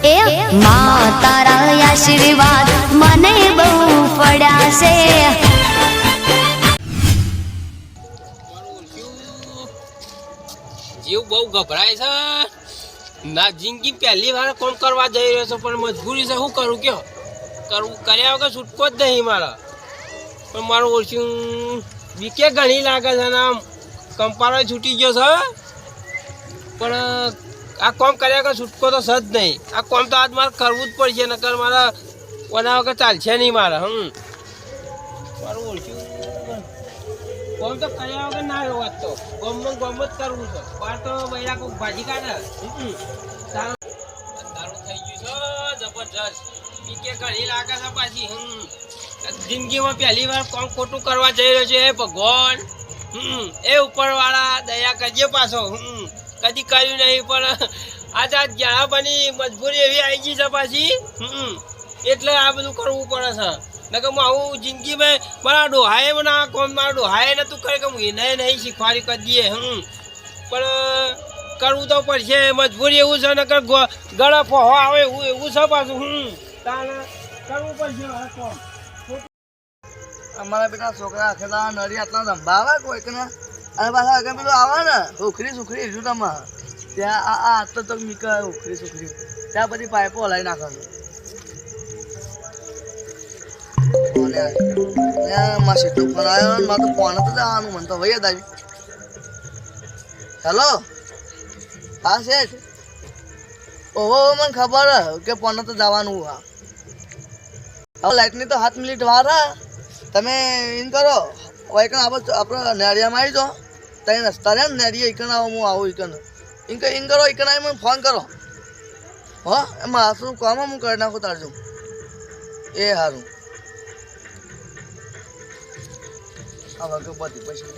એ માં તારા આશીર્વાદ મને બહુ પડ્યા છે. જીવ બહુ ગભરાય છે ના. જિંદગી પહેલી વાર કોમ કરવા જઈ રહ્યો છું પણ મજબૂરી છે. શું કરું કયો કરવું કર્યા વગર છૂટકો જ નહીં મારા. પણ મારું ઓછું બીકે ઘણી લાગે છે ને આમ કંપારો છૂટી ગયો છે. પણ આ કોમ કર્યા વગર છૂટકો તો છે જ નહીં. આ કોમ તો આજ મારે કરવું જ પડશે નકર મારા કોના વગર ચાલશે નહીં મારે. મારું ઓછું કોમ તો કર્યા વગર ના રહ્યો વાત તો ગમ જ કરવું છે. બાર તો બૈરા કોઈ ભાજી કાઢે દારૂ થઈ ગયું છે જબરજસ્ત. બીકે ઘણી લાગે છે પાછી. જિંદગીમાં પહેલી વાર કોમ ખોટું કરવા જઈ રહ્યો છે. એ ભગવાન એ ઉપરવાળા દયા કરજે પાછો. કદી કર્યું નહીં પણ આજ જ્યાં બની મજબૂરી એવી આવી ગઈ છે પાછી. એટલે આ બધું કરવું પડે છે. નકર હું આવું જિંદગીમાં મારા ડોહાએ મને આ કોમ મારા ડોહાએ નતું કરે કે હું એને નહીં શીખવાડી કરી દઈએ. પણ કરવું તો પડશે. મજબૂરી એવું છે નકર ગળા પહોળો આવે એવું છે પાછું. તારે કરવું પડશે કોમ. અમારા બેટા છોકરા આખેલા નરી આટલા સંભાવે કોઈ કે અને પાછા આગળ પેલું આવે ને ઉખરી શું તમે ત્યાં આ આટલો તો મીકા ઉખરી ત્યાં બધી પાઇપો હલાવી નાખવાનું. માં સીધું ફોન આવ્યો ને મારે તો ફોન તો જવાનું મને તો ભાઈ જ આવી. હેલો હા શેઠ. ઓહો મને ખબર કે ફોન તો જવાનું. હા હવે લાઇટની તો 7 મિનિટ વાર. તમે એમ કરો એકણ આપણે નેરિયામાં આવી જાઓ. ત્યાં રસ્તા રહ્યા ને નેરિયા એકણ આવો હું આવું એકણ એમ કરો એકણ આવી મને ફોન કરો. હો એમાં શું કામ હું કરી નાખું તારજો. એ સારું હવે બધી પૈસા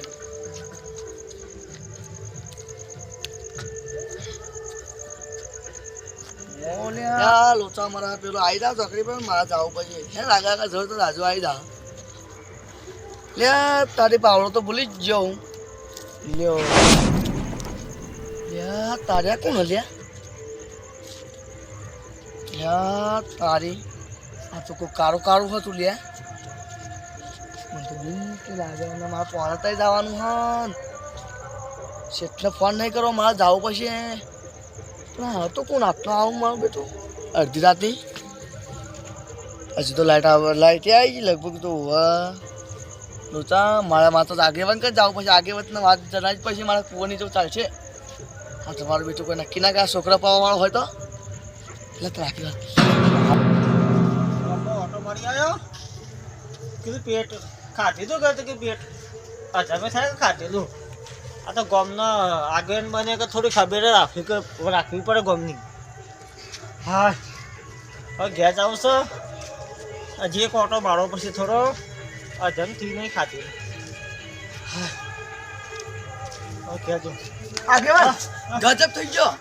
લોચા મારા પેલો આવી જા ચોકડી પર મારા જવું પછી હે રાગા જળ તો રાજુ આવી જા. લે તારી પાવડો તો ભૂલી જ જાઉં. લ્યો લ્યા તાર્યા કોણ લ્યા તારી આ તો કોઈ કારું હતું. લ્યા મને તો બીક લાગે અને મારે પોણતાય જવાનું હન. એટલે ફોન નહીં કરો મારે જવું પછી. પણ હા તો કોણ આટલો આવું મારું બેટું અડધી રાતની. હજી તો લાઇટ આવી ગઈ લગભગ તો લોચા મારા તો આગેવાન કરી જવું પછી આગેવાન વાત જણાવી પછી મારા કુવાની તો ચાલશે. હા તમારું બેટું કોઈ નક્કી ના કે આ છોકરા પાવાવાળો હોય તો એટલે રાખી ઓટો મારી આવ્યો કીધું પેટ ખાધેલું કરતું કે પેટ અજામે થાય કે ખાધેલું. આ તો ગોમના આગેવાન બને કે થોડી ખબર રાખવી પડે ગોમની. હા હવે ઘેર જાઉં છે. હજી એક ઓટો મારો પછી થોડો અજમથી નહીં ખાતી. આગેવાન ગજબ થઈ ગયો.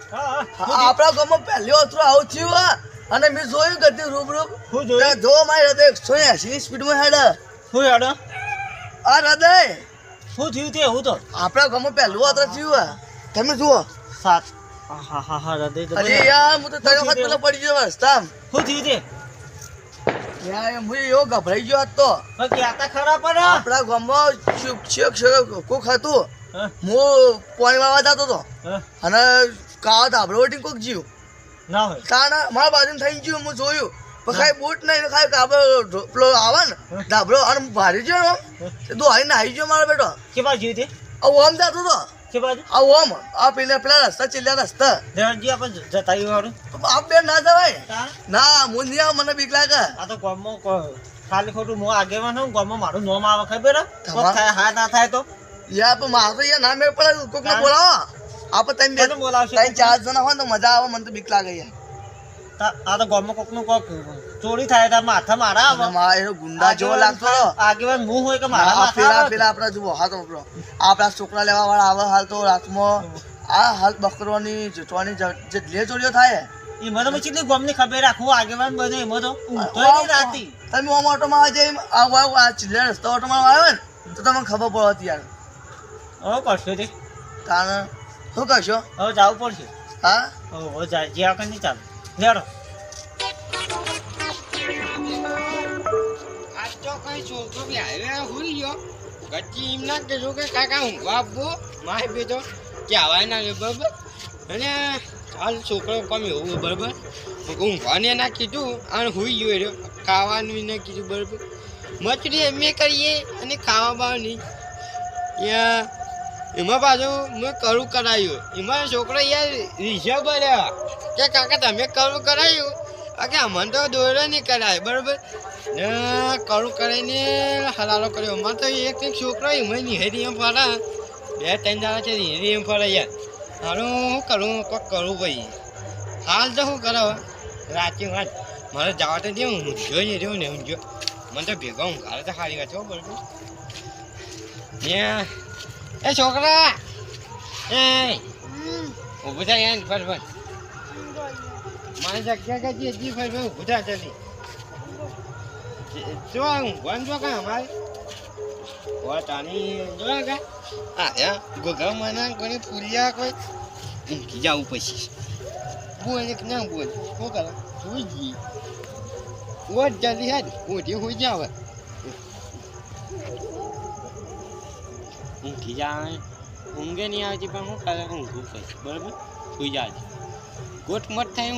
આપણા ગામમાં પહેલી ઓતરો આવું થયું અને મેં જોયું ગતિ રૂબરૂ જો મારી હૃદય 180 ની સ્પીડમાં હેડે. શું હેડે આ હૃદય શું થયું તે? હું તો આપણા ગામમાં પહેલું ઓતરો થયું. તમે જુઓ સાત હા હૃદય તો અરે યાર હું તો 3 વખત પેલા પડી ગયો રસ્તામાં. શું થયું તે? યાર હું એવો ગભરાઈ ગયો હતો. ક્યાં ખરા પડે આપણા ગામમાં કોક હતું. હું પાણી વાળવા જતો હતો અને કાળો ધાબળો વટી કોક જીવ ના હોય તાણા મારા બાજુ થઈ ગયું. હું જોયું પણ ખાઈ બૂટ નહીં ખાઈ કાબો પેલો આવે ને ધાબળો અને ભારી ગયો તો હારીને આવી ગયો મારો બેટો. કે બાજુ જીવ તે ઓમ જતો હતો. કે બાજુ આ ઓમ આ પેલા રસ્તા ચીલ્યા રસ્તા ધરજી આપણે જતા વાળું આપ બે ના જવાય ના હું નહીં આવ મને બીક લાગે. આ તો ગામમાં ખાલી ખોટું હું આગેવાન હું ગામમાં મારું નામ આવે ખબર થાય હા ના થાય તો યાર પણ મારે તો યાર ના મેળ પડે કોક ને બોલાવો. આપણે ત્રણ બોલાવશે 4 જણા હોય તો મજા આવે. મને તો બીક લાગે યાર. આ તો ગામમાં કોક નું કોક ચોરી થાય તો માથા મારા આવે. મારા એનો ગુંડા જેવો લાગતો આગેવાન હું હોય કે મારા પેલા આપડા જુઓ હા તો આપડા છોકરા લેવા વાળા આવે હાલ તો રાતમાં આ હાલ બકરોની જટવાની જે લે ચોરીઓ થાય એમાં તો ચીટલી ગામની ખબર રાખવું આગેવાન બને એમાં તો રાતી તમે ઓમ ઓટોમાં આ ચીલ્લા રસ્તા ઓટોમાં આવ્યો ને તો તમને ખબર પડતી યાર. હવે કરશો તે કારણ શું કરશો હવે જવું પડશે. હા હવે જ્યાં કઈ નહીં ચાલે લેડો તો કઈ છોકરો બી આવ્યા હોઈ ગયો કચ્ચી એમ ના કહેજો કે કાકા ઊંઘવા આપવો માય બેટો કે આવાય ના રે બરાબર અને હાલ છોકરો કમ એવું બરાબર ઊંઘવાને ના કીધું અને હોઈ ગયો રહ્યો ખાવાનું ના કીધું બરાબર મચડી એમ કરીએ અને ખાવા બહાર નહીં એમાં પાછું મેં કરું કરાયું એમાં છોકરો યાર રિઝર્વ ભર્યા કે કાકા તમે કરું કરાયું કે અમને તો દોરો નહીં કરાય બરાબર ને કરું કરાવીને હલાલો કર્યો અમારે તો એક છોકરો એમાં નિહેરી એમ ફરે 2-3 દાડા છે નિહેરી એમ ફરે યાર હારું શું કરું કોઈક કરું ભાઈ હાલ તો શું કરો રાતે વાત મારે જવા તો દે ઊંઝો ને રહ્યો ને ઊંઝો મને તો ભેગા ઊંઘાડે તો સારી વાત હો બરાબર એ છોકરા એ ઊભું થાય યાર ફરફર મારી જગ્યા કઈ હજી ફરફર ઊભું થાય જલ્દી જો ઊંઘવાનું જો કાં અમારે તાની જો કા હા ગોગા માના કોઈ ફૂલિયા કોઈ ઊંઘી જવું પછી બોલ એક ના બોલ શું કરે સુઈ ગઈ ઓટ જલ્દી હેડ ઓટી હોઈ જાવ ઊંઘી જાય ઊંઘે નહીં આવતી પણ શું કરે ઊંઘું પછી બરાબર સુઈ જાય ગોઠમોટ થઈ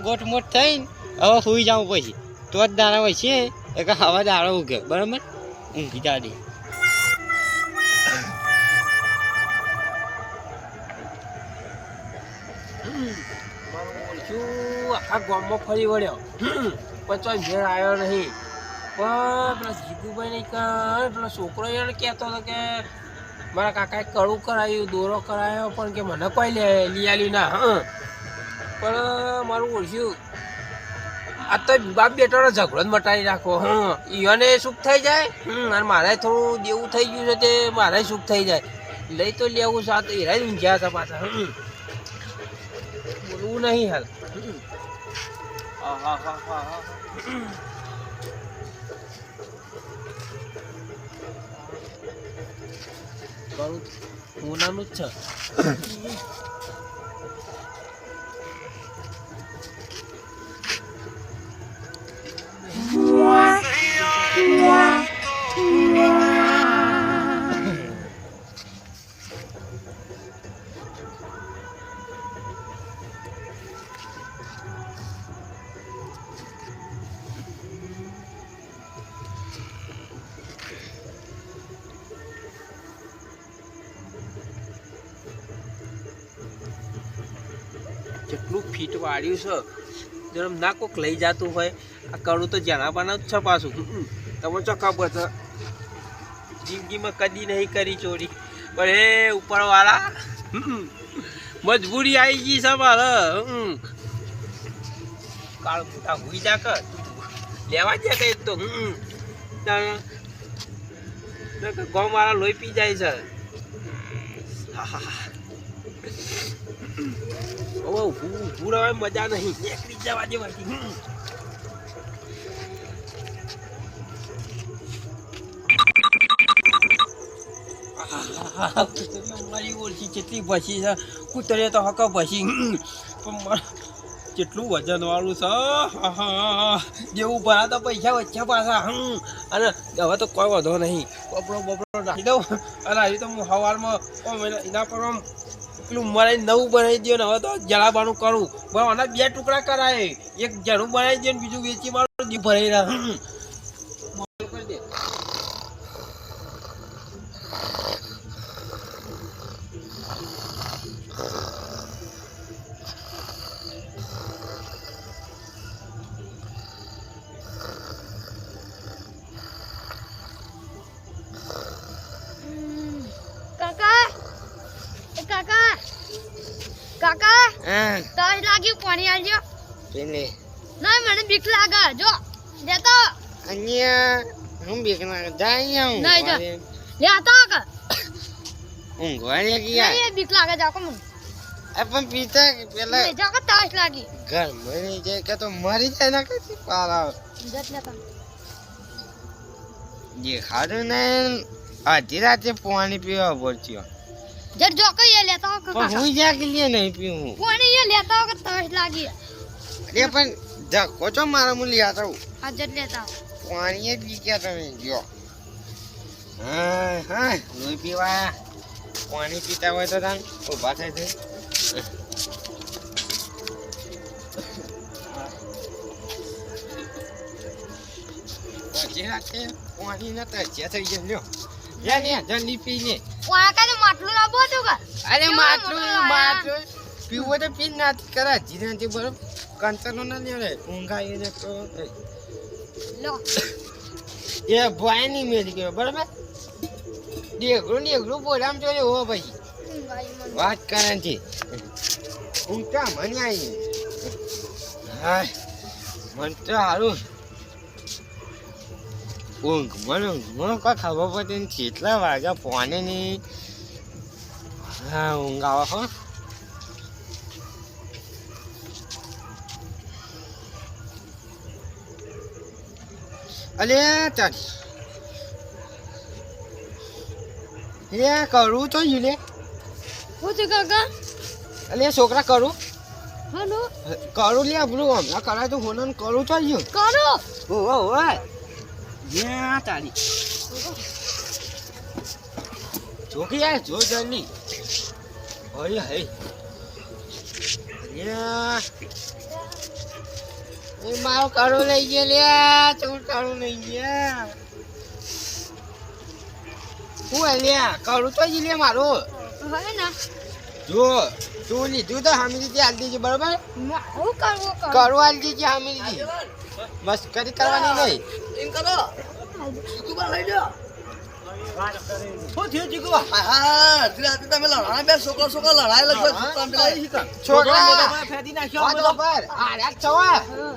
ગોઠમોટ થઈને હવે સુઈ જાઉં પછી તો જ દાડા હોય છે એક હવા દાડો ઉગે બરાબર ઊંઘી જાડી આખા ગામમાં ફરી વળ્યો પણ તો ઘેર આવ્યો નહીં પણ પેલા જીગુભાઈ નહીં કાંઈ પેલા છોકરો એને કહેતો હતો કે મારા કાકાએ કડું કરાયું દોરો કરાયો પણ કે મને કોઈ લઈ આલ્યું ના પણ મારું ઓળખ્યું આ તો બાપ બેટાનો ઝઘડો જ મટાડી રાખો ઈઓને સુખ થઈ જાય અને મારે થોડું દેવું થઈ ગયું છે તે મારે સુખ થઈ જાય લઈ તો લેવું સાથે એરા જ ઊંઘ્યા હતા પાછા બોલવું નહીં હાલ મોનાનું જ છે જેટલું ફીટ વાળ્યું છે જેમ ના કોક લઈ જતું હોય આ કડું તો જેના પાના જ છે પાછું તમે ચો ખબર છે જિંદગીમાં કદી નહીં કરી ચોરી પણ એ ઉપરવાળા મજબૂરી આવી ગઈ છે મારે કાળ મોટા હુઈ જા કર લેવા જ કઈ તો ગામ વાળા લોહી પી જાય છે ઊભું રહેવાય મજા નહીં એકલી જવા દેવાથી મારી ઓળખી કેટલી ભસી છે કૂતરે તો હક ભસી પણ કેટલું વજન વાળું છે જેવું ભરાતા પૈસા વચ્ચે પાછા અને હવે તો કોઈ વધો નહીં બપડો નાખી દઉં અને આવી તો હું સવારમાં એના પર આમ પેલું મારે નવું બનાવી દો ને હવે તો જલાબાનું કરું પણ આના 2 ટુકડા કરાય એક જણું બનાવી દે ને બીજું વેચી મારું ભરાઈ રહ્યા કરી દે કાકા તાજ લાગ્યું પાણી આલજો પેલે ના મને બીક લાગે જો દેતો અહીંયા હું બીક લાગે જાય હું નહીં જા લેતો કે ઊંઘવા લે ગયા નહીં બીક લાગે જા કોમ આ પણ પીતા પેલા જા કે તાજ લાગી ઘર મરી જાય કે તો મરી જાય ના કે પારા જત લેતા જે ખાડું ને આધી રાતે પાણી પીવા પડ્યો જર જો કે ये लेता हो પણ હું જા કે લે નહીં પીવું पानी ये लेता हो कि ताज लागी અરે પણ જા કોચો મારા મુલી આતા હું आज जर लेता हो પાણી જ પી ગયા તમે જો હા હા લોહી પીવા પાણી પીતા હોય તો તમે ઊભા થાય છે પછી રાખે પાણી ના તરસ્યા થઈ ગયા લ્યો યા ને જલ્દી પીને વાકા માટલું લાવો તો કા અરે માટલું પીવો તો પી ના કરા જીનાથી બરોબર કંચનો ના લે ઊંઘાઈ ને તો લો એ ભાઈ ની મેલી ગયો બરાબર દેગડું બોલામ જોડે હો ભાઈ વાત કરે છે ઊંઘતા મને આવી હા મન તો સારું ઊંઘ મને કોઈ ખબર પડતી નથી કેટલા વાગ્યા ફોને ની હા ઊંઘ આવે હો અલે ચાલ લે કરું તો યુ લે હું તો કાકા અલે છોકરા કરું હલો કરું લે આપણું હમણાં કરાય તો હોનન કરું તો યુ કરો ઓ યા તારી જોકી યાર જો જલ્દી ઓય હે યા એ મારો કરું લઈ ગયો લે ચોર કરું લઈ ગયા હું અલ્યા કરું તો જી લે મારો હવે ના જો તું લીધું તો હામી દીધી હાલ દીધી બરોબર હું કરવું કરું હાલ દીધી હામી દીધી બસ કરી કરવાની નહીં એમ કરો જીગુબા લઈ લો શું થયું જીગુબા હા રાતે તમે લડાણા બે છોકરા લડાઈ લગભગ છોકરા ફેદી નાખ્યો વાતો બધો. પર આર્યા ચવા શું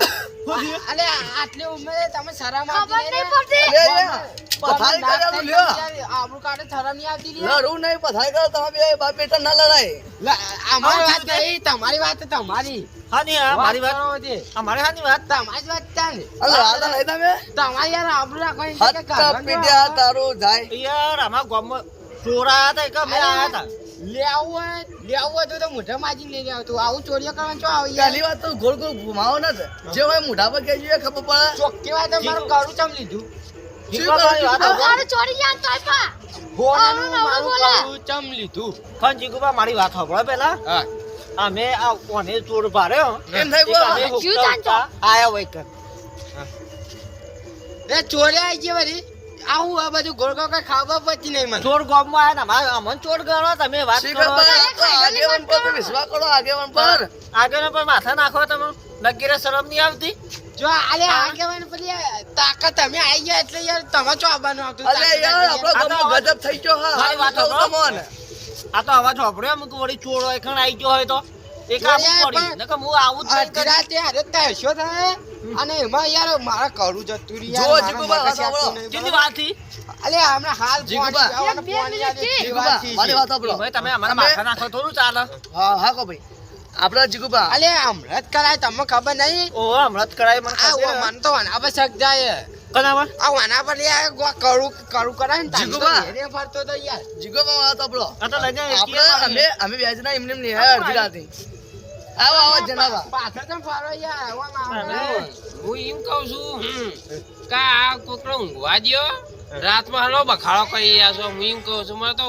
થયું? અલે આટલી ઉંમરે તમે શરમ ખબર આવતી નહીં પડતી પથારી કર્યા લ્યો આપણું કાઢે શરમ નહીં આવતી લ્યો લડવું નહીં પથારી કરો તમે બે બાપ બેટા ના લડાય અમારી વાત નહીં તમારી વાત તમારી હા નહીં હા મારી વાત કરો છે. અમારે હા ની વાત તમારી જ વાત ચાલે લડાતા નહીં તમે તમારી યાર આબરૂ રાખવાની છે કે હત્તા કાઢવાની પીડ્યા તારું જાય યાર આમાં ગામમાં ચોરા હતા કે અમે આયા હતા લેવું હોય તો મોઢા માજી લઈ લેવું તું આવું ચોરીઓ કરવાનું શું આવે પહેલી વાત તો ગોળ ગોળ ઘુમાવો ના છે જે હોય મોઢા પર કહેજો એ ખબર પડે ચોખ્ખી વાત મારું કરું ચમ લીધું જીગુબા મારી વાત સાંભળો. મારું ચોરી યાદ થાય પા હોનાનું નવરું મારું બોલે. કરું ચમ લીધું પણ જીગુબા મારી વાત સાંભળો પેલા હા અમે આ કોને ચોર ભાર્યો એમ થાય એક અમે ગો. જીવ હુક્કા જાણતો. હુક્કા આયા હોય કર એ ચોરે આવી ગઈ વળી આવું આ બધું ગોળગો કઈ ખાવા પડતી નહીં મને ચોર ગામમાં આયા ને અમારે અમને ચોર ગણો તમે વાત શી કરો ખબર? આ તો આગેવાન પર તો વિશ્વાસ કરો આગેવાન પર આગળ પર માથા નાખો તમે લગીરે શરમ નહીં આવતી જો આલે આગેવાન પેલી તાકાત તમે આવી ગયા એટલે યાર તમે ચો આવવાનું આવતું અરે યાર આપણો ગમો ગજબ થઈ ગયો હા મારી વાત કહું સાંભળો. તમને. આ તો અવાજ સાંભળ્યો અમુક વળી ચોર હોય ખણ આવી ગયો હોય તો એક આવું ચોર્યા પડી પણ નકર હું આવું જ નહીં અડધી રાતે હારે તરસ્યો થાય અને એમાં યાર મારા કરું જતું રહ્યું જો યાર, જીગુબા, મારા મગજ સાંભળો. આપતું નહીં, કેટલી બરાબર? વાત થી અલે હમણાં હાલ જીગુબા. પહોંચી જવાનું, બે પહોંચી મિનિટ જવાનું, થી. જીગુબા, થી. મારી વાત સાંભળો. ભાઈ તમે અમારા અમે- માથા નાખો થોડું ચાલે હા હા કો ભાઈ આપણા જીગુબા અલે હમણાં જ કરાય તમને ખબર નહીં ઓહો હમણાં જ કરાય મને આ ખબર મન તો વાના પર શક જાય કનામાં આ વાના પર યાર કરું કરાય ને તાન તો જીગુબા. ઘેરે ફરતો તો યાર જીગુબા વાત સાંભળો આ તો લઈને આપણે અમે વ્યાજના એમને નહીં હે અડધી રાતે આવો આવો જનાબા પાછળ કેમ ફરો યાર આવામાં આવે. હું એમ કહું છું કા આ કોકડો ઊંઘવા દ્યો રાતમાં હલો બખાડો કરી રહ્યા છો હું એમ કહું છું મારે તો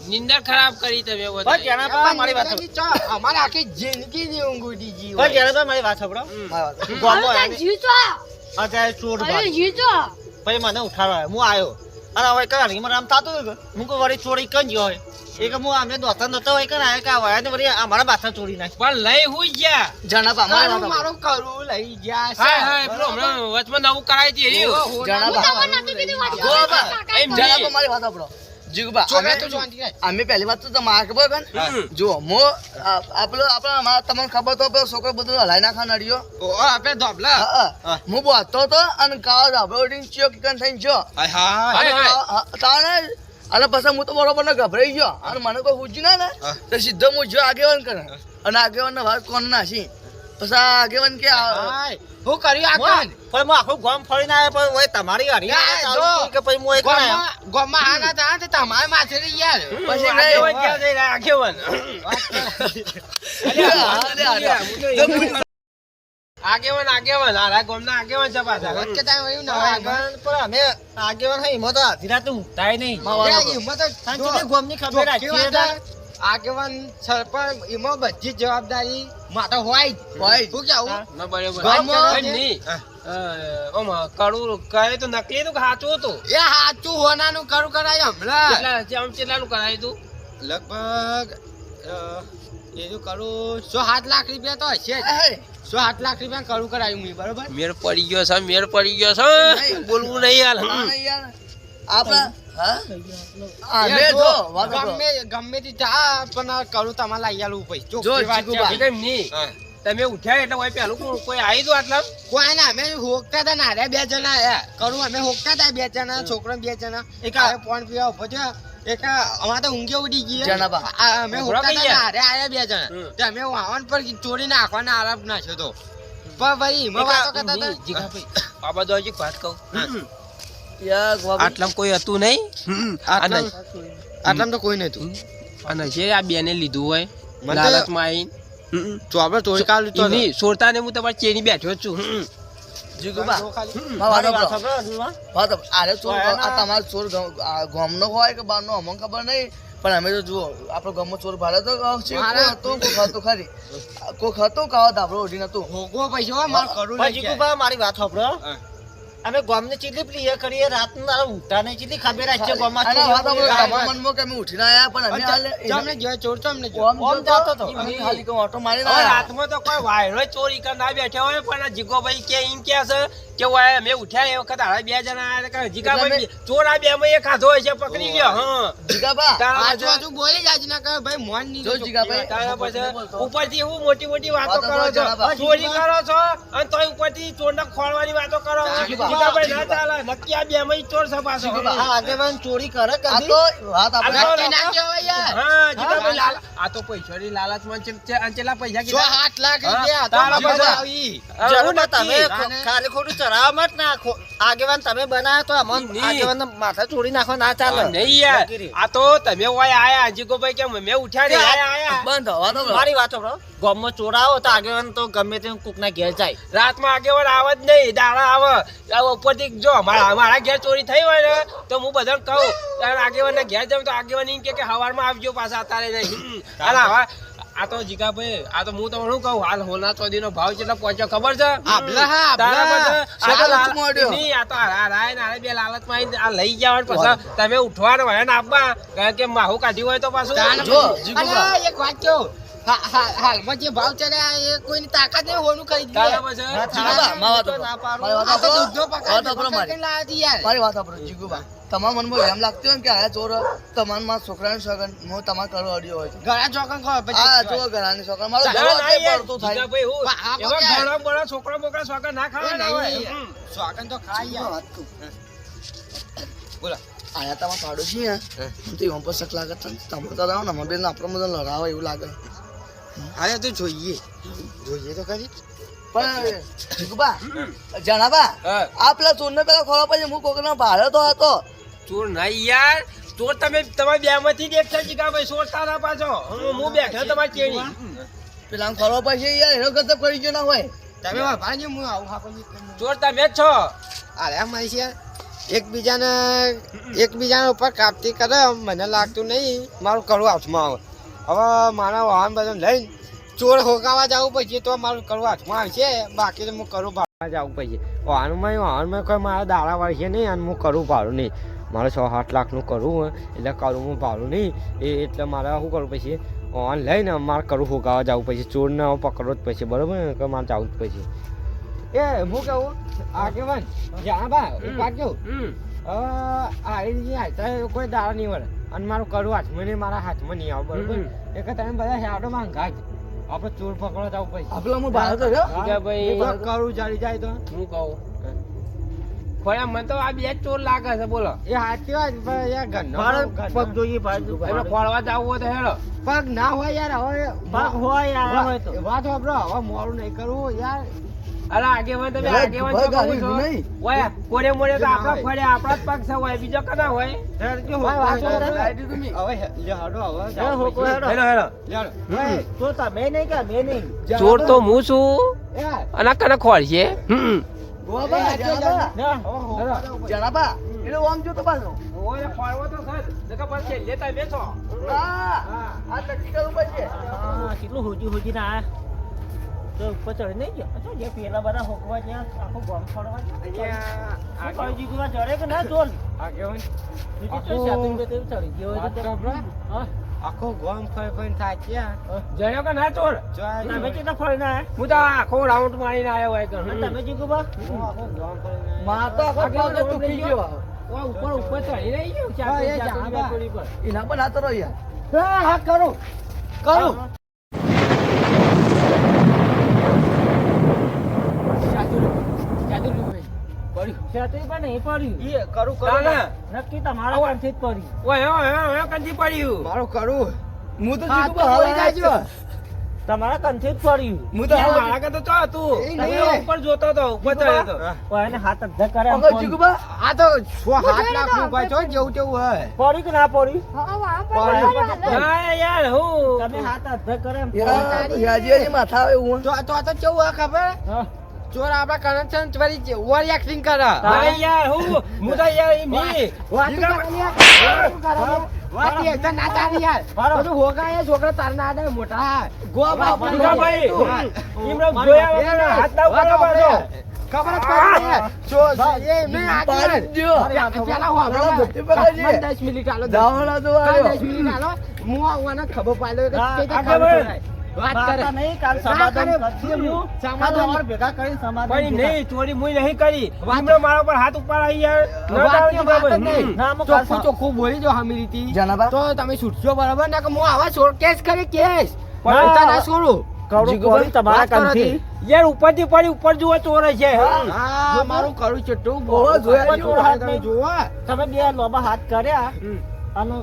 નિંદર ખરાબ કરી તમે ભાઈ બધા જેના પર મારી વાત સાંભળો. ચો, અમારે આખી જિંદગી ની ઊંઘ ઉડી ગઈ ભાઈ હોય. જેના પર મારી વાત સાંભળો મારી વાત ગામમાં હવે આયા ને, જીવ તો અત્યારે ચોર અરે ભાગ જીવ તો પછી મને ઉઠાડવા હું આવ્યો અને હવે કઈ મને આમ થતું હતું કે હું કોઈ વળી ચોરી કઈ ગયો હોય એ કે હું અમે દોસ્તા નતો હોય કે આયા કે આવ્યા ને વળી અમારા માથા ચોરી નાખી પણ લઈ હું ગયા જનાબા મારી વાત કરું સાંભળો. મારું કરું લઈ ગયા છે. હા હા પેલો હમણાં વચમાં નવું કરાવી હતી ઓહો, રહ્યું જણાબા. હું તમને નતું કીધું વાત ગો બા. કાકા. એમ જનાબા નહીં. મારી વાત સાંભળો જીગુબા ચોરે તો અમે- શાંતિ રાખ. અમે પહેલી વાત તો તમારે ખબર કે ને? હમ. જો તમને ખબર તો પેલો છોકરો બધું હલાઈ નાખવા નડ્યો ઓહો, આપણે ધોબલા. હું બોલતો હતો અને કાળો ધાબળો ઉડીને ચિયો કિકન થઈને ગયો હાય, હાય. હાય, હાય. તાણે અને પછી હું તો બરોબર ને ગભરાઈ ગયો અને મને કોઈ પૂછ્યું ના ને હા. તો સીધો હું જો આગેવાન કરે અને આગેવાન ને વાત કોણ નાસી પછી આ આગેવાન કે હાય. હું કર્યું આ કામ? પણ હું આખું ગામ ફરીને આવ્યો પણ ઓય તમારી હારી યાર, ચાલુ જો. થઈ કે પછી હું એક આવ્યો. ગોમાં આ ના થાય તો તમારે માથે રહી યાર. પછી આગેવાન ક્યાં જઈ રહ્યા? આગેવાન. આગેવાન આરા ગામના આગેવાન છે પાછા વાત કે તારે વયું ના હોય એમાં. આગેવાન પણ અમે આગેવાન હે એમાં તો આધી રાતે ઊંઘતાય નહીં યાર, એમાં તો સાંજે ગોમની ખબર કેવા રાખીએ હતા? આગેવાન સરપંચ એમાં બધી જ જવાબદારી માટે હોય જ. શું કેવું? ના બરાબર ગામમાં એમ નહીં. ઓમ કડું કહે તો નકલી હતું કે સાચું હતું એ હાચું હોનાનું કરું કરાય હમણાં કેટલાનું કરાયું તું લગભગ એ જો કરું 107 લાખ રૂપિયા તો હશે જ. 107 લાખ રૂપિયા કરું કરાયું મેં, બરોબર? મેર પડી ગયો છે બોલવું નહીં હાલ યાર આપણા હા એ અમે જો, જો વાત કરો. ગમે તે જા પણ આ કરું તમારે લઈ આલવું પછી. જો, ચોખ્ખી વાત છે. જીગુબા. કેમ નહીં હા. તમે ઉઠ્યા એટલે હોય પેલું કોઈ આવી દો આટલા કોઈ ના, અમે હોકતા હતા ને હારે 2 જણા આયા. કરું અમે હોકતા હતા 2 જણા, છોકરો 2 જણા. એક આ પોણ પીવા ઉભો થયો, એક અમારે તો ઊંઘે ઉડી ગઈ. જણાબા. અમે ઉભરા હોકતા કઈ હતા ને ગયા? હારે આયા 2 જણા. તો અમે વાહન પર ચોરી નાખવાના આરોપ નાખ્યો તો. પણ ભાઈ એમાં વાતો કરતા હતા. જીગાભાઈ આ બધો હજી વાત કહું યાર ગોબી. આટલામાં કોઈ હતું નહીં આટલામાં તો કોઈ નતું. અને જે આ બેને લીધું હોય મને તો- લાલચમાં આવીને તો આપણે ચોરી કાઢી તો એની સોરતાને હું તમારી ચેરી બેઠો જ છું જીગુબા ખાલી. વાત મારી વાત કરો. સાંભળો હજુમાં. વાત કરો. આરે ચોર આ તમારો ચોર ગામનો હોય કે બહારનો અમને ખબર નહીં પણ અમે તો જુઓ આપણો ગામમાં ચોર ભાડે તો છે મારા- કોઈ હતું ખરી કોઈ હતું કાવા ધાબળો ઉઠી નતું ભોગવો પૈસા માર કરું પણ લઈ જીગુભા, મારી વાત સાંભળો. હા. અમે ગામને ચીટલી પ્રિય કરીએ રાતના ઊંઘતા નહીં ચીટલી ખબર રાખીએ ગામમાં અને ચોરી વાત આપણે થાય. તમારા મનમાં કે અમે ઉઠીને આયા પણ અમે હાલે તમને જો ચોર તમને જો. ઓમ ઓમ જતો જતો તો. અમે ખાલી કહું ઓટો મારી હવે ના રાતમાં તો કોઈ વાયરો ચોરી કરી ના બેઠા હોય પણ આ જીગોભાઈ કે એમ કે છે કે વાય અમે ઉઠ્યા એ વખત હારા 2 જણા આયા કે જીગાભાઈ ચોર આ 2 માં એક હાથો હોય છે પકડી ગયો હા જીગાબા તારા આજુ પછી- આજુ બોલી જાય ના કહે ભાઈ મોન ની જો જીગાભાઈ તારા પછી ઉપરથી હું મોટી મોટી વાતો વાતો કરો કરો છો જણાબા. ચોરી કરો છો અને તોય ઉપરથી ચોરને ખોળવાની વાતો કરો છો. જીગાભાઈ. જીગાભાઈ ના ચાલે નક્કી આ 2 માં ચોર છે પાછો જીગાભાઈ. આ આગેવાન ચોરી કરે આ કદી? તો વાત આપણે આ તો- નક્કી ના કહેવાય યાર. હા જીગાભાઈ લાલ આ તો પૈસાની લાલચમાં ચેલા પૈસા કીધા 107 લાખ રૂપિયા તો તારા મજા પાસે- આવી. જરૂર તમે તાને- ખાલી ખોટું ચરાવવા મત ના આગેવાન તમે બનાવ્યો તો અમન નહીં. આગેવાન માથા ચોરી નાખવા ના ચાલે. નહીં યાર નક્કી. આ તો તમે ઓય આયા જીગોભાઈ કે મેં ઉઠ્યા ને આયા બંધ વાત આપણે મારી વાત સાંભળો. ગામમાં ચોરાવો તો આગેવાન તો ગમે તે કોકના ઘેર જાય. રાતમાં આગેવાન આવે જ નહીં દાડા આવે આ ઉપરથી જો મારા ઘેર ચોરી થઈ હોય ને તો હું બધાને કહું ત્યારે આગેવાનના ઘેર જાઉં તો આગેવાન એમ કે સવારમાં આવજો પાછા અત્યારે નહીં હાલ આવા આ તો જીગાભાઈ આ તો હું તમને શું કહું હાલ હોના ચોદીનો ભાવ કેટલો પહોંચ્યો ખબર છે આભલા હા, તારા આભલા. પછી આ તો સારું મોઢ્યો. નહીં, આ તો રાય ને હારે 2 લાલચમાં આવીને આ લઈ જવાનું પછી તમે ઉઠવાનું હોય ને આપવા કારણ કે માહુ કાઢ્યું હોય તો પાછું તાને જો, પછી- જીગુબા. અને એક વાત કહું. હાલમાં જે ભાવ ચડ્યા એ કોઈની તાકાત નહીં હોવાનું ખરીદી લે. તારા પછી જીગુબા મારી વાત ના આપણો. મારી વાત આ તો આપણો. દૂધનો પગાર વાત આપણો મારી. કરીને લાવ્યા હતી યાર. મારી વાત આપણો જીગુબા તમારા મનમાં એમ લાગતું હોય ને કે આ ચોર તમારા માં છોકરાની સગન હું તમારે કરો અડ્યો હોય છે. ઘણા ચોકન ખબર પછી આ જો ઘરાની છોકરા મારો ના, ઘરો ના, આટલે યાર, પડતું થાય જીગાભાઈ, હું પણ આ એવા પગાર. ઘણા બધા છોકરા બોકરા છોકરા ના ખાવાના હોય નહીં. ચોકન તો ખાઈ યાર. વાત કહું. બોલો. આયા તમારા પાડોશી હે મને તો એમ પર શક લાગે છે તમે તો રહો ને અમે બેન આપણે બધા લડાવે એવું લાગે અરે તો જોઈએ તો ખરી. પણ જીગુબા જણાબા હા. આ પેલા ચોરને પેલા ખોળા પછી હું કોકના ભાડે તો હતો ચોર નહીં યાર ચોર તમે તમારી 2 માંથી દેખતા જીગાભાઈ ચોર તારા પાછો હું બેઠો તમારી ચેડી પેલા ખોળવા પછી યાર એનો ગતબ કરી ગયો ના હોય તમે વાપરજો, હું આવું હાપરજી. ચોર તમે જ છો અરે મારી છે એકબીજાના ઉપર કાપતી કરે મને લાગતું નહીં મારું કરવું હાથમાં આવે. હવે મારા વાહન બધા લઈને ચોર હોકાવા જવું પછી તો મારું કરવું હાથમાં આવશે, બાકી તો હું કરું ભાડવા જવું પછી. વાહનમાં કોઈ મારા દાડા વાળશે નહીં અને હું કરું ભાડું નહીં. મારે 6-8 લાખનું કરવું હોય એટલે કરું હું ભાડું નહીં એટલે મારે શું કરું પછી વાહન લઈને મારે કરું હોકાવા જવું પછી ચોરને પકડવો જ પછી બરાબર ને કે મારે જવું જ પછી. એ હું કહું આગેવાન જાણબા ઉભા કેવું કોઈ દાડા નહીં વળે અને મારું કરું હાથમાં નહીં મારા હાથમાં નહીં આવે બરોબર એક તમે બધા હેડો માંગા જ આપણે ચોર પકડવા જવું પછી આપેલા હું ભાડે તો રહ્યો જીગાભાઈ કરું જાડી જાય તો હું કહું ખોયા મને તો આ 2 જ ચોર લાગે છે બોલો એ હાચી વાત પણ યાર ઘરનો પગ જોઈએ ભાઈ. એમને ખોળવા જવું હોય તો હેડો પગ ના હોય યાર હવે પગ હોય યાર હોય તો. વાત વાપરો હવે મોડું નહીં કરવું યાર. અરે આગેવાન તમે યાર, આગેવાન ભાઈ તો કહું ગાડી છો નહીં. ઓય કોરે મોરે તો ના આપણા હોય. ફળે આપણા જ પગ છે હોય બીજો કના હોય ભાઈ વાત વાપરો. હવે લે હડો હવે એ હોકો હેડો. હેડો હેડો લે હડો. તો તમે નહીં કે અમે નહીં. ચોર તો હું છું અને કને ખોળ છે ગોવા જણાબા એટલે આમ જો તો બાજુ ઓય ફાળવો તો સર નકા પર છે લેતા બેસો આ નક્કી કરવું પડશે કેટલું હોજી ના આયા તો ઉપર ચડી નહીં ગયો તો જે પેલા બધા હોકવા જ્યાં આખો ગોમ ફરવા અહીંયા આ જીગવા ચડે કે ના ચોલ આગેવાન બીજું તો શાદી બે તેમ ચડી ગયો હોય તો હા આખો ગોમ ફરી થાક્યા જયો કે ના ચોર તમે કેટલા ફરીને આયા હું તો આખો રાઉન્ડ મારીને આવ્યો હોય અને તો તમે જીગુબા આખો ગોમ ફરી માં તો આખો પાવ તો તૂટી ગયો ઉપર ચડી રહી ગયો હા, એ ચાર જાવા. ચોરી પર એના પર હાથ રહો યાર હા કરો કરો શાદી પણ નહીં પડ્યું એ કરું તાને નક્કી તમારા કાંઠે જ પડ્યું ઓય ઓય કંજી પડ્યું મારું કરું હું તો હા, જીગુબા તો હવાઈ હવાઈ જાજો તમારા કાંઠે જ પડ્યું હું તો યાર, હવાઈ મારા કરતા તો હતું એ નહીં. તમે ઉપર જોતો તો ઉપર ચડ્યો તો ઓય એને હાથ અધ્ધા કરે આમ અગર ફોન. જીગુબા આ તો 7 લાખ નું કોઈ છો જેવું તેવું હોય પડ્યું કે ના પડ્યું હા યાર હું તમે હાથ અધ્ધા કરે એમ ફોન. યાર યાજી માથા આવે હું તો કેવું હોય ખબર હા. ચોર આપડા કનેક્શન વળી ઓવર એક્ટિંગ કરે હા યાર હું તો યાર એમ નહીં મોટા ગોવા ભાઈ એમને જોયા વગર હાથ ના ઉપાડો પાડો ખબર જ પડે બાજુ. 10 મિનિટ આલો દાવણા તો આવ્યો 10 મિનિટ આલો હું આવવાના ખબર પાડ્યો કે હા, તે આગળ ખબર વળ. પડાય. વાત વાર્તા કરે નહીં, કાલ સમાધાન કરે. કરશે હું. સમાધાન. કાલ અમારે ભેગા કરીને સમાધાન ભાઈ ભેગા. નહીં ચોરી મુઈ નહીં કરી વાત- એમને મારા પર હાથ ઉપાડા યાર ન વાત દાવ કે વાત જ જીગા નહીં. ના, અમુક કાલ ચોખ્ખું ચોખ્ખું બોલી જો હમી રીતિ જનાબા તો તમે છૂટશો બરાબર ને કે હું આવા છોડ કેસ કરી કેસ પણ પણ તો ના છોડું કરું જીગુભાઈ, કોરી તમારા વાત કરો કાનથી. થી. યાર ઉપરથી પડી ઉપર જુઓ ચોર છે હા મારું કરું ચટ્ટું ઓહો, જોયા જોવા જેવું હાથ તમે નહીં. જોવો તમે બે લોબા હાથ કર્યા અને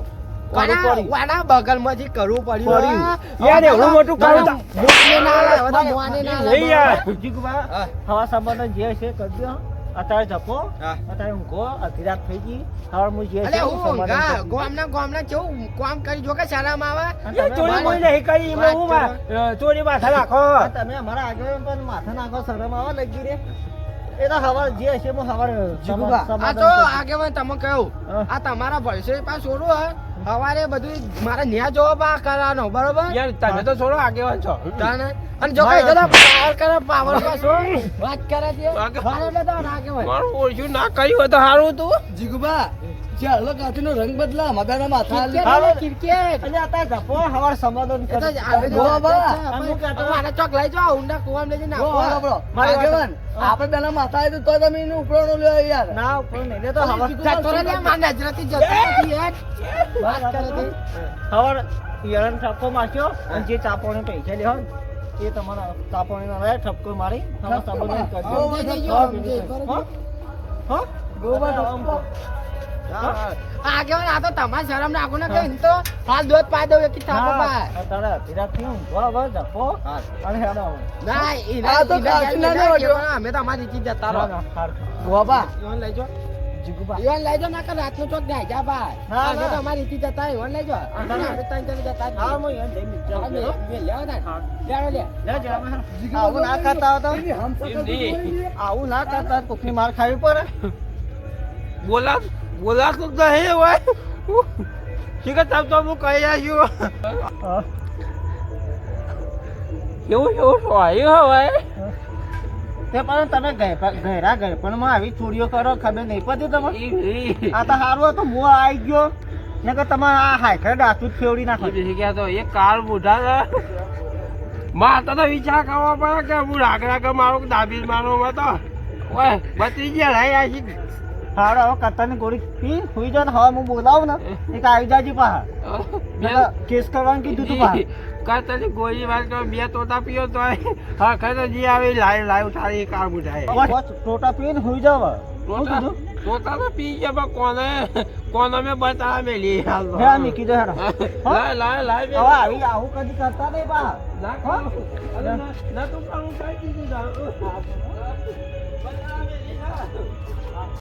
કરું વાના કરી. વાના બગલમાંથી કરવું પડ્યું પડ્યું. યાર, એવડું મોટું કરું તો- મોટને ના આવે, હવે તો મોને ના આવે. નહીં યાર. જીગુબા, હા. હવા સંબંધ જે છે કરી દો. અત્યારે જપો હા. અત્યારે ઊંઘો અડધી રાત થઈ ગઈ હવે હું જે છે અલે હું હું સમાધાન ગા કરી દઉં. ગામના કેવું કામ કરી જો કે શરમ આવે અને યાર, તમે ચોરી મુઈ અમારા- નહીં કરી એમને હું ચોરી માથા રાખો આ તમે અમારા આગળ પણ માથે નાખો શરમ આવે લગી રે એ તો હવાર જે હશે હું હવાર જીગુબા, આ સમાધાન તો કરી આગેવાન તમે કહ્યું હા. આ તમારા ભવિષ્ય પાસે છોડવું હોય સવારે બધું મારે ન્યા જવાબ આ કરવાનો બરોબર યાર તમે તો છોડો આગેવાન છો તાને અને જો કઈ જરા પાવર કરે પાવર પાછો વાત કરે છે આગળ- મારે એટલે તો આગેવાન મારું ઓળખ્યું ના કર્યું હોય તો સારું હતું જીગુબા જે હલો કાચીનો રંગ બદલા મદાના માથા હાલી. ક્રિકેટ એટલે ક્રિકેટ અને અત્યારે જપો હવાર સમાધાન એ તો કરી જ આવે છે. ગોવા. અમુક મારે ચોક લઈ જાઓ ઊંડા કુવામાં લઈ જઈને ગો, નાખો. હાલો, બરો. મારી વાત- આગેવાન, આપણે પેલા માથા આવી તો તમે એનું ઉપરાણો લ્યો યાર ના ઉપર નહીં લે તો હવાર જતો રહે લે, મારા નજરેથી જતો નથી યાર. વાત કરે છે. હવાર યરણ ઠપકો મારશો અને જે ચાપોને પૈસા લેવો ને, એ તમારા ચાપોને ના ઠપકો મારી હવાર સમાધાન કરજો. સમજાઈ જજો, હા, સમજાઈ બીજું જજો. કઈ. હા? ગોવા આમ તો- હા. આગેવાન આ તો તમારે શરમ રાખો ને કઈ તો હાલ દોત પાઈ દઉં એક થાપો ના, પાય. અત્યારે અડધી રાત થી ઊંઘવા હવે જપો અને હેડો હવે. ના આ તો કાચીના ને વાગ્યો. અમે તો અમારી રીતથી જતા રહો. ના, ના, હારું. ગોવા, ઈવન લઈ જાઓ. જીગુબા, ઈવન લઈ જાઓ, નકર રાતનો ચોક જાય જા ભાઈ. ના, અમે ના. તો અમારી રીતથી જતા રહો. ઈવન લઈ જાઓ. ના, ના. અમે ત્રણ જણ જતા જ હા, રહીએ. હું અહીંયા જઈને જાઉં અમે છું. બે લેવા તાર. હા. લેવા લે. લેજો, અમે હા. જીગુબા આવું ના કરતા હતા એની હમસફર એમ નહીં. તો જોઈ લે. આવું ના કરતા કોકની માર ખાવી પડે બોલાતું તો હે હોય ઠીક છે તો હું કહી આવ્યું એવું એવું સોયું હોય તે પણ તમે ગયરા ગયે પણ માં આવી ચોરીઓ કરો ખબર નહીં પડતી તમે આ તો સારું હતું હું આવી ગયો ને કે તમે આ હાઈકર દાંતું જ ફેવડી નાખો તો એ કાર બુઢા મારે તો વિચાર કરવા પડે કે હું રાગડા કે મારો દાબીર મારો તો ઓય બત્રી ગયા રહી આજી હારો હવે કત્તાની ગોળી પી સુઈ જાઓ ને હવે હું બોલાવું ને એક આવી જાજી પાહા કેસ કરવાનું કીધું તું પાહા કાતરની ગોળી વાત કરો બે તોતા પીઓ તો હા ખરે જી આવી લાઈવ થાળી કાર બુઢાય બસ ટોટા પીને સુઈ જાવ હવે. શું કીધું તોતા તો પી ગયા પણ કોને મેં બતા મેલી હાલ હે આ મીકી દે હેડો લાય લાય લાય હવે આવી આવું કદી કરતા નહીં પાહા ના કરું અરે ના તું પણ કઈ દીધું